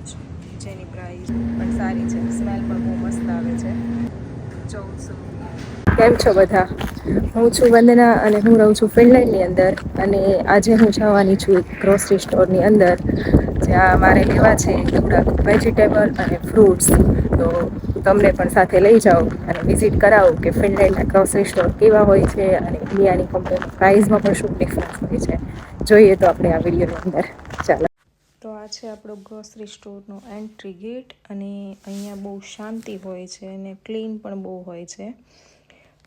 તરબૂચ, જેની પ્રાઇસ પણ સારી છે, સ્મેલ પણ બહુ મસ્ત આવે છે. 1400. કેમ છો બધા? હું છું વંદના અને હું રહું છું ફિનલેન્ડની અંદર. અને આજે હું જવાની છું એક ગ્રોસરી સ્ટોરની અંદર, જ્યાં મારે લેવા છે થોડાક વેજીટેબલ અને ફ્રૂટ્સ. તો તમને પણ સાથે લઈ જાઉં અને વિઝિટ કરાવું કે ફિનલેન્ડના ગ્રોસરી સ્ટોર કેવા હોય છે અને ઇન્ડિયાની કમ્પેર પ્રાઇસમાં પણ શું ડિફરન્સ હોય છે. જોઈએ તો આપણે આ વિડીયોની અંદર. ચાલો. તો આ છે આપણો ગ્રોસરી સ્ટોરનો એન્ટ્રી ગેટ, અને અહીંયા બહુ શાંતિ હોય છે અને ક્લીન પણ બહુ હોય છે.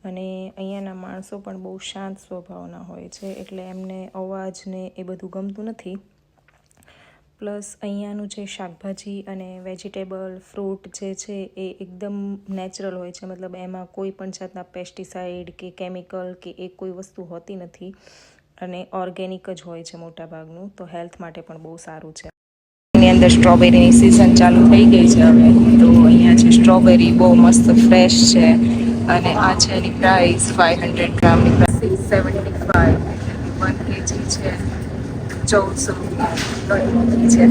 અને અહીંયાના માણસો પણ બહુ શાંત સ્વભાવના હોય છે, એટલે એમને અવાજને એ બધું ગમતું નથી. પ્લસ અહીંયાનું જે શાકભાજી અને વેજીટેબલ ફ્રૂટ જે છે એ એકદમ નેચરલ હોય છે, મતલબ એમાં કોઈ પણ જાતના પેસ્ટિસાઇડ કે કેમિકલ કે એ કોઈ વસ્તુ હોતી નથી, અને ઓર્ગેનિક જ હોય છે મોટાભાગનું, તો હેલ્થ માટે પણ બહુ સારું છે. એની અંદર સ્ટ્રોબેરીની સિઝન ચાલુ થઈ ગઈ છે હવે, તો અહીંયા છે સ્ટ્રોબેરી બહુ મસ્ત ફ્રેશ છે. અને આ છે એની પ્રાઇસ 500 ગ્રામની પ્રાઇસ 675, એટલે કે 1 kg છે 1400 રૂપિયા છે.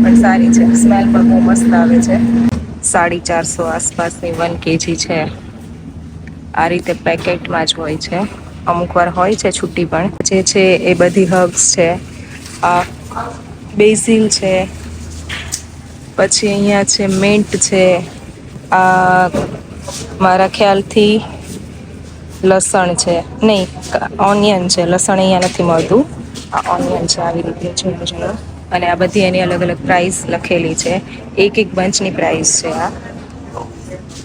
પણ સારી છે, સ્મેલ પણ બહુ મસ્ત આવે છે. 450 આસપાસની 1 kg છે. આ રીતે પેકેટમાં જ હોય છે, અમુક વાર હોય છે છૂટી પણ. જે છે એ બધી હર્બ્સ છે. આ બેઝિલ છે, પછી અહીંયા છે મિન્ટ છે, આ મારા ખ્યાલથી લસણ છે, નહીં ઓનિયન છે, લસણ અહીંયા નથી મળતું. આ ઓનિયન છે, આવી રીતે ઝીણું. અને આ બધી એની અલગ અલગ પ્રાઇસ લખેલી છે, એક એક બંચની પ્રાઇસ છે. આ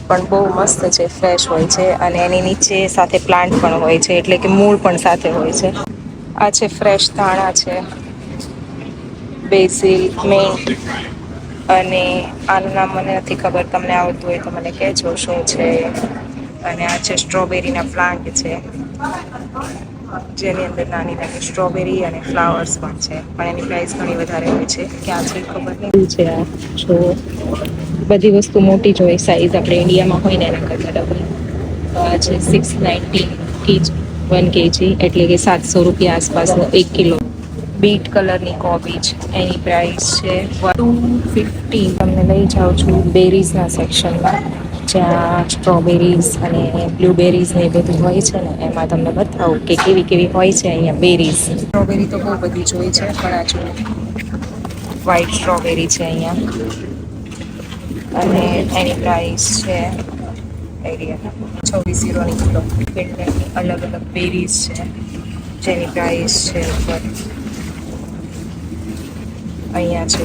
પણ બહુ મસ્ત છે, ફ્રેશ હોય છે. અને એની નીચે સાથે પ્લાન્ટ પણ હોય છે, એટલે કે મૂળ પણ સાથે હોય છે. આ છે ફ્રેશ ધાણા છે, બેઝિલ, મિન્ટ, અને આનું નામ મને નથી ખબર, તમને આવડતું હોય તો મને કહેજો શું છે. અને આ છે સ્ટ્રોબેરીના પ્લાન્ટ છે, જેની અંદર નાની નાની સ્ટ્રોબેરી અને ફ્લાવર્સ પણ છે. પણ એની પ્રાઇસ ઘણી વધારે હોય છે. ક્યાં છે ખબર નહીં. છે આ જો બધી વસ્તુ મોટી જ હોય સાઈઝ, આપણે ઇન્ડિયામાં હોય ને એના કરતાં ડબલ. તો આ છે 690 1 kg, એટલે કે 700 રૂપિયા આસપાસનો 1 કિલો. બીટ કલરની કોબીજ, એની પ્રાઇસ છે 250. તમને લઈ જાઉં છું બેરીઝના સેક્શનમાં, જ્યાં સ્ટ્રોબેરીઝ અને બ્લુબેરીઝ ને એ બધું હોય છે ને, એમાં તમને બતાવું કે કેવી કેવી હોય છે અહીંયા બેરીઝ. સ્ટ્રોબેરી તો બહુ બધી જ હોય છે, પણ આ જો વ્હાઈટ સ્ટ્રોબેરી છે અહીંયા, અને એની પ્રાઇસ છે 26 કિલો. ફિનલેન્ડની અલગ અલગ બેરીઝ છે, જેની પ્રાઇસ છે ઉપર અહીંયા છે.